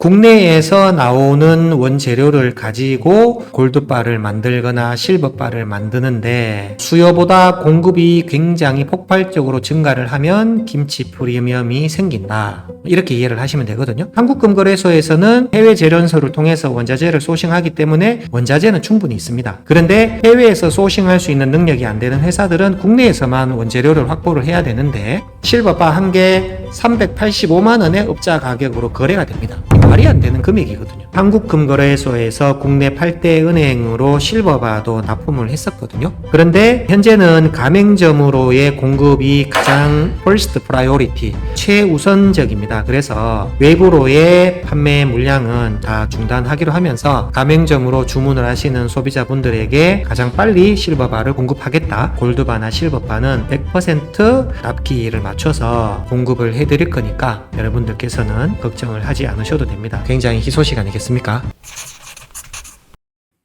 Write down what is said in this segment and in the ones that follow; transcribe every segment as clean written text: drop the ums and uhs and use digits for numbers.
국내에서 나오는 원재료를 가지고 골드바를 만들거나 실버바를 만드는데 수요보다 공급이 굉장히 폭발적으로 증가를 하면 김치 프리미엄이 생긴다. 이렇게 이해를 하시면 되거든요. 한국금거래소에서는 해외 재련소를 통해서 원자재를 소싱하기 때문에 원자재는 충분히 있습니다. 그런데 해외에서 소싱할 수 있는 능력이 안 되는 회사들은 국내에서만 원재료를 확보를 해야 되는데 실버바 한 개 385만 원의 업자 가격으로 거래가 됩니다. 말이 안 되는 금액이거든요. 한국금거래소에서 국내 8대 은행으로 실버바도 납품을 했었거든요. 그런데 현재는 가맹점으로의 공급이 가장 first priority, 최우선적입니다. 그래서 외부로의 판매 물량은 다 중단하기로 하면서 가맹점으로 주문을 하시는 소비자분들에게 가장 빨리 실버바를 공급하겠다. 골드바나 실버바는 100% 납기를 맞춰서 공급을 해드릴 거니까 여러분들께서는 걱정을 하지 않으셔도 됩니다. 굉장히 희소식 아니겠습니까?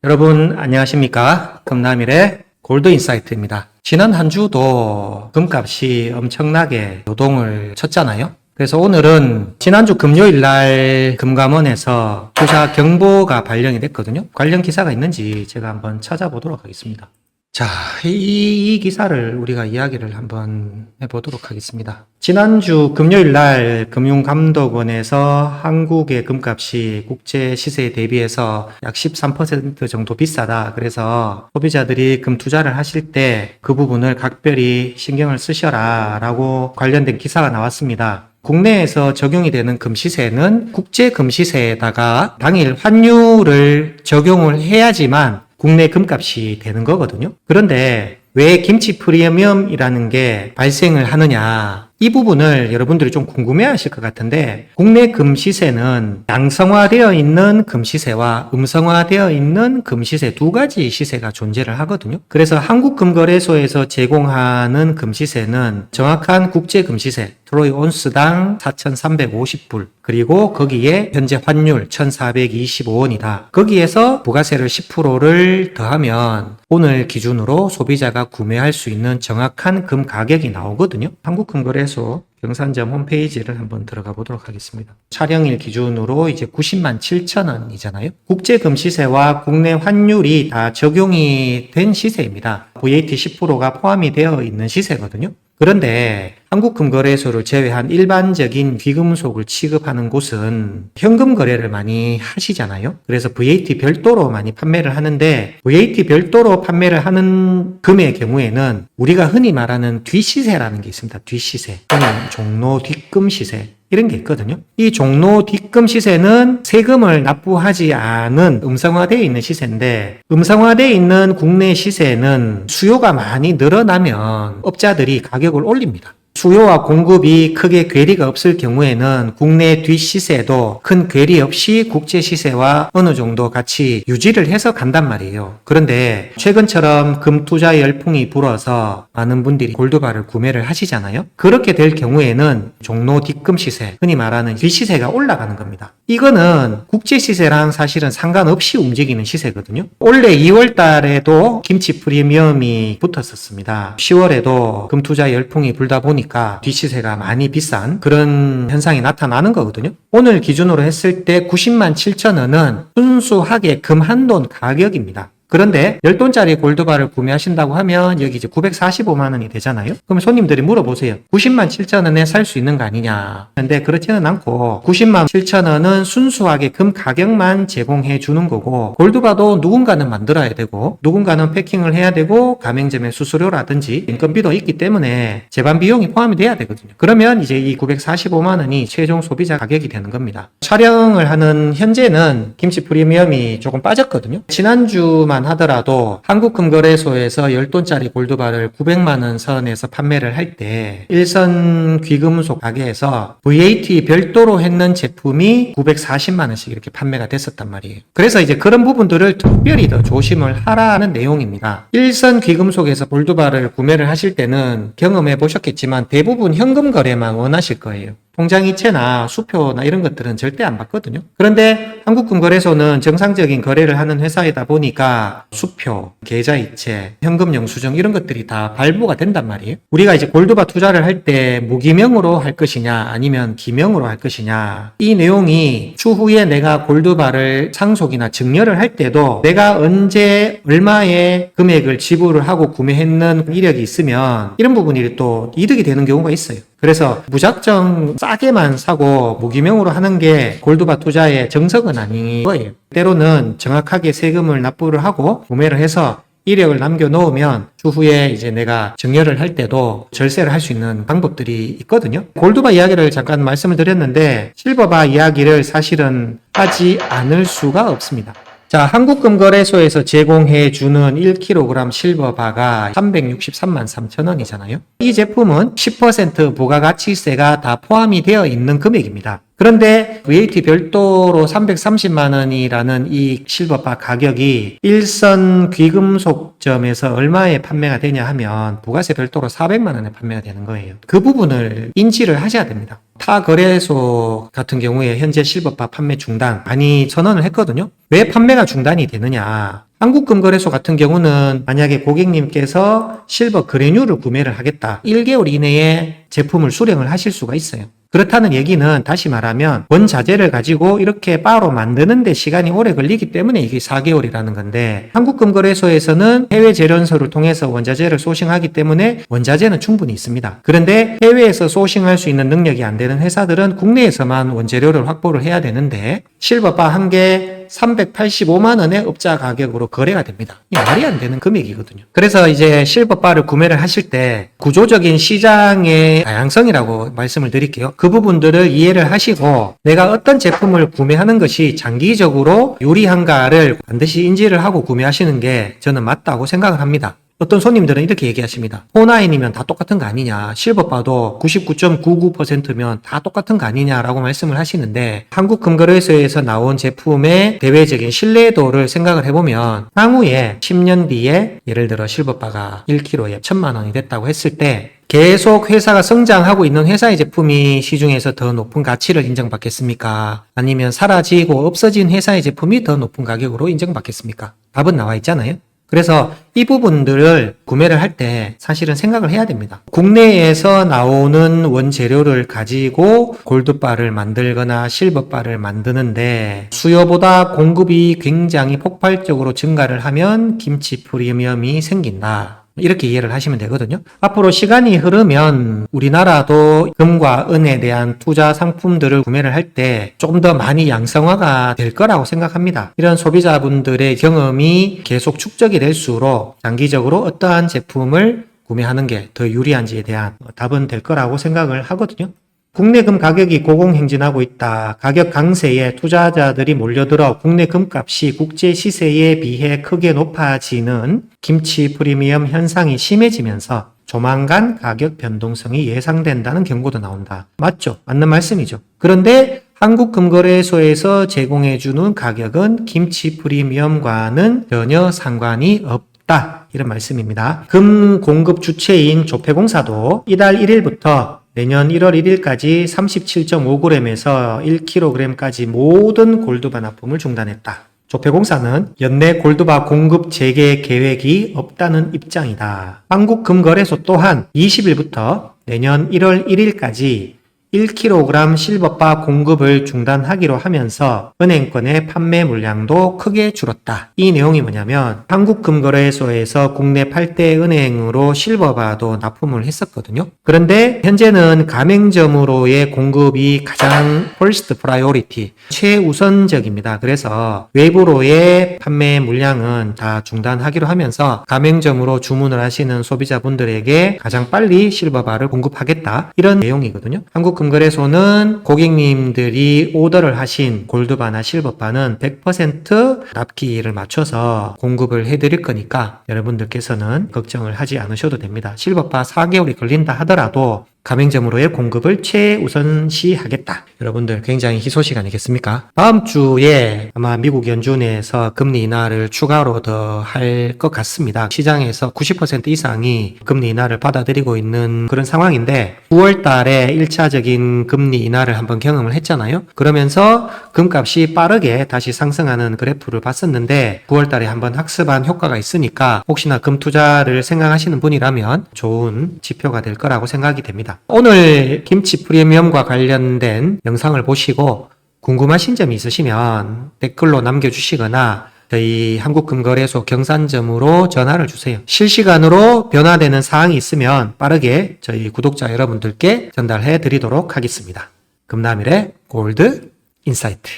여러분 안녕하십니까? 금남일의 골드인사이트입니다. 지난 한 주도 금값이 엄청나게 요동을 쳤잖아요. 그래서 오늘은 지난주 금요일 날 금감원에서 투자 경보가 발령이 됐거든요. 관련 기사가 있는지 제가 한번 찾아보도록 하겠습니다. 자, 이 기사를 우리가 이야기를 한번 해보도록 하겠습니다. 지난주 금요일 날 금융감독원에서 한국의 금값이 국제 시세에 대비해서 약 13% 정도 비싸다. 그래서 소비자들이 금 투자를 하실 때 그 부분을 각별히 신경을 쓰셔라 라고 관련된 기사가 나왔습니다. 국내에서 적용이 되는 금시세는 국제 금시세에다가 당일 환율을 적용을 해야지만 국내 금값이 되는 거거든요. 그런데 왜 김치 프리미엄이라는 게 발생을 하느냐, 이 부분을 여러분들이 좀 궁금해 하실 것 같은데, 국내 금시세는 양성화되어 있는 금시세와 음성화되어 있는 금시세 두 가지 시세가 존재를 하거든요. 그래서 한국금거래소에서 제공하는 금시세는 정확한 국제 금시세, 트로이 온스당 4,350불, 그리고 거기에 현재 환율 1,425원이다. 거기에서 부가세를 10%를 더하면 오늘 기준으로 소비자가 구매할 수 있는 정확한 금 가격이 나오거든요. 한국금거래소 경산점 홈페이지를 한번 들어가 보도록 하겠습니다. 촬영일 기준으로 이제 90만 7천 원이잖아요. 국제 금시세와 국내 환율이 다 적용이 된 시세입니다. VAT 10%가 포함이 되어 있는 시세거든요. 그런데 한국금거래소를 제외한 일반적인 귀금속을 취급하는 곳은 현금 거래를 많이 하시잖아요. 그래서 VAT 별도로 많이 판매를 하는데, VAT 별도로 판매를 하는 금의 경우에는 우리가 흔히 말하는 뒷시세라는 게 있습니다. 뒷시세 또는 종로 뒷금 시세, 이런 게 있거든요. 이 종로 뒷금 시세는 세금을 납부하지 않은 음성화되어 있는 시세인데, 음성화되어 있는 국내 시세는 수요가 많이 늘어나면 업자들이 가격을 올립니다. 수요와 공급이 크게 괴리가 없을 경우에는 국내 뒷시세도 큰 괴리 없이 국제 시세와 어느 정도 같이 유지를 해서 간단 말이에요. 그런데 최근처럼 금 투자 열풍이 불어서 많은 분들이 골드바를 구매를 하시잖아요. 그렇게 될 경우에는 종로 뒷금 시세, 흔히 말하는 뒷시세가 올라가는 겁니다. 이거는 국제 시세랑 사실은 상관없이 움직이는 시세거든요. 올해 2월 달에도 김치 프리미엄이 붙었었습니다. 10월에도 금 투자 열풍이 불다 보니까 뒷시세가 많이 비싼 그런 현상이 나타나는 거거든요. 오늘 기준으로 했을 때 90만 7천 원은 순수하게 금 한 돈 가격입니다. 그런데 10돈짜리 골드바를 구매하신다고 하면 여기 이제 945만 원이 되잖아요. 그럼 손님들이 물어보세요. 90만 7천 원에 살 수 있는 거 아니냐. 근데 그렇지는 않고 90만 7천 원은 순수하게 금 가격만 제공해 주는 거고, 골드바도 누군가는 만들어야 되고 누군가는 패킹을 해야 되고 가맹점의 수수료라든지 인건비도 있기 때문에 제반 비용이 포함이 돼야 되거든요. 그러면 이제 이 945만 원이 최종 소비자 가격이 되는 겁니다. 촬영을 하는 현재는 김치 프리미엄이 조금 빠졌거든요. 지난주만 하더라도 한국금거래소에서 10돈짜리 골드바를 900만원 선에서 판매를 할 때 일선 귀금속 가게에서 VAT 별도로 했는 제품이 940만원씩 이렇게 판매가 됐었단 말이에요. 그래서 이제 그런 부분들을 특별히 더 조심을 하라는 내용입니다. 일선 귀금속에서 골드바를 구매를 하실 때는 경험해 보셨겠지만 대부분 현금 거래만 원하실 거예요. 통장 이체나 수표나 이런 것들은 절대 안 받거든요. 그런데 한국금거래소는 정상적인 거래를 하는 회사이다 보니까 수표, 계좌 이체, 현금 영수증 이런 것들이 다 발부가 된단 말이에요. 우리가 이제 골드바 투자를 할 때 무기명으로 할 것이냐 아니면 기명으로 할 것이냐, 이 내용이 추후에 내가 골드바를 상속이나 증여를 할 때도 내가 언제 얼마의 금액을 지불을 하고 구매했는 이력이 있으면 이런 부분이 또 이득이 되는 경우가 있어요. 그래서 무작정 싸게만 사고 무기명으로 하는 게 골드바 투자의 정석은 아닌 거예요. 때로는 정확하게 세금을 납부를 하고 구매를 해서 이력을 남겨놓으면 추후에 이제 내가 증여를 할 때도 절세를 할 수 있는 방법들이 있거든요. 골드바 이야기를 잠깐 말씀을 드렸는데 실버바 이야기를 사실은 하지 않을 수가 없습니다. 자, 한국금거래소에서 제공해주는 1kg 실버바가 363만 3천 원이잖아요. 이 제품은 10% 부가가치세가 다 포함이 되어 있는 금액입니다. 그런데 VAT 별도로 330만 원이라는 이 실버바 가격이 일선 귀금속점에서 얼마에 판매가 되냐 하면 부가세 별도로 400만 원에 판매가 되는 거예요. 그 부분을 인지를 하셔야 됩니다. 타 거래소 같은 경우에 현재 실버바 판매 중단 많이 선언을 했거든요. 왜 판매가 중단이 되느냐? 한국금거래소 같은 경우는 만약에 고객님께서 실버 그래뉴를 구매를 하겠다. 1개월 이내에 제품을 수령을 하실 수가 있어요. 그렇다는 얘기는 다시 말하면 원자재를 가지고 이렇게 바로 만드는 데 시간이 오래 걸리기 때문에 이게 4개월이라는 건데, 한국금거래소에서는 해외 재련소를 통해서 원자재를 소싱하기 때문에 원자재는 충분히 있습니다. 그런데 해외에서 소싱할 수 있는 능력이 안 되는 회사들은 국내에서만 원재료를 확보를 해야 되는데 실버바 한 개 385만 원의 업자 가격으로 거래가 됩니다. 이 말이 안 되는 금액이거든요. 그래서 이제 실버바를 구매를 하실 때 구조적인 시장의 다양성이라고 말씀을 드릴게요. 그 부분들을 이해를 하시고 내가 어떤 제품을 구매하는 것이 장기적으로 유리한가를 반드시 인지를 하고 구매하시는 게 저는 맞다고 생각을 합니다. 어떤 손님들은 이렇게 얘기하십니다. 폰아인이면 다 똑같은 거 아니냐, 실버바도 99.99%면 다 똑같은 거 아니냐라고 말씀을 하시는데, 한국금거래소에서 나온 제품의 대외적인 신뢰도를 생각을 해보면 향후에 10년 뒤에 예를 들어 실버바가 1kg에 1,000만 원이 됐다고 했을 때 계속 회사가 성장하고 있는 회사의 제품이 시중에서 더 높은 가치를 인정받겠습니까? 아니면 사라지고 없어진 회사의 제품이 더 높은 가격으로 인정받겠습니까? 답은 나와 있잖아요. 그래서 이 부분들을 구매를 할 때 사실은 생각을 해야 됩니다. 국내에서 나오는 원재료를 가지고 골드바를 만들거나 실버바를 만드는데 수요보다 공급이 굉장히 폭발적으로 증가를 하면 김치 프리미엄이 생긴다. 이렇게 이해를 하시면 되거든요. 앞으로 시간이 흐르면 우리나라도 금과 은에 대한 투자 상품들을 구매를 할 때 조금 더 많이 양성화가 될 거라고 생각합니다. 이런 소비자분들의 경험이 계속 축적이 될수록 장기적으로 어떠한 제품을 구매하는 게 더 유리한지에 대한 답은 될 거라고 생각을 하거든요. 국내 금 가격이 고공행진하고 있다. 가격 강세에 투자자들이 몰려들어 국내 금값이 국제 시세에 비해 크게 높아지는 김치 프리미엄 현상이 심해지면서 조만간 가격 변동성이 예상된다는 경고도 나온다. 맞죠? 맞는 말씀이죠. 그런데 한국금거래소에서 제공해주는 가격은 김치 프리미엄과는 전혀 상관이 없다. 이런 말씀입니다. 금 공급 주체인 조폐공사도 이달 1일부터 내년 1월 1일까지 37.5g에서 1kg까지 모든 골드바 납품을 중단했다. 조폐공사는 연내 골드바 공급 재개 계획이 없다는 입장이다. 한국금거래소 또한 20일부터 내년 1월 1일까지 1kg 실버바 공급을 중단하기로 하면서 은행권의 판매 물량도 크게 줄었다. 이 내용이 뭐냐면 한국금거래소에서 국내 8대 은행으로 실버바도 납품을 했었거든요. 그런데 현재는 가맹점으로의 공급이 가장 first priority, 최우선적입니다. 그래서 외부로의 판매 물량은 다 중단하기로 하면서 가맹점으로 주문을 하시는 소비자분들에게 가장 빨리 실버바를 공급하겠다. 이런 내용이거든요. 금거래소는 고객님들이 오더를 하신 골드바나 실버바는 100% 납기를 맞춰서 공급을 해드릴 거니까 여러분들께서는 걱정을 하지 않으셔도 됩니다. 실버바 4개월이 걸린다 하더라도 가맹점으로의 공급을 최우선시하겠다. 여러분들 굉장히 희소식 아니겠습니까? 다음 주에 아마 미국 연준에서 금리 인하를 추가로 더 할 것 같습니다. 시장에서 90% 이상이 금리 인하를 받아들이고 있는 그런 상황인데 9월 달에 1차적인 금리 인하를 한번 경험을 했잖아요. 그러면서 금값이 빠르게 다시 상승하는 그래프를 봤었는데 9월 달에 한번 학습한 효과가 있으니까 혹시나 금 투자를 생각하시는 분이라면 좋은 지표가 될 거라고 생각이 됩니다. 오늘 김치 프리미엄과 관련된 영상을 보시고 궁금하신 점이 있으시면 댓글로 남겨주시거나 저희 한국금거래소 경산점으로 전화를 주세요. 실시간으로 변화되는 사항이 있으면 빠르게 저희 구독자 여러분들께 전달해 드리도록 하겠습니다. 금남일의 골드 인사이트.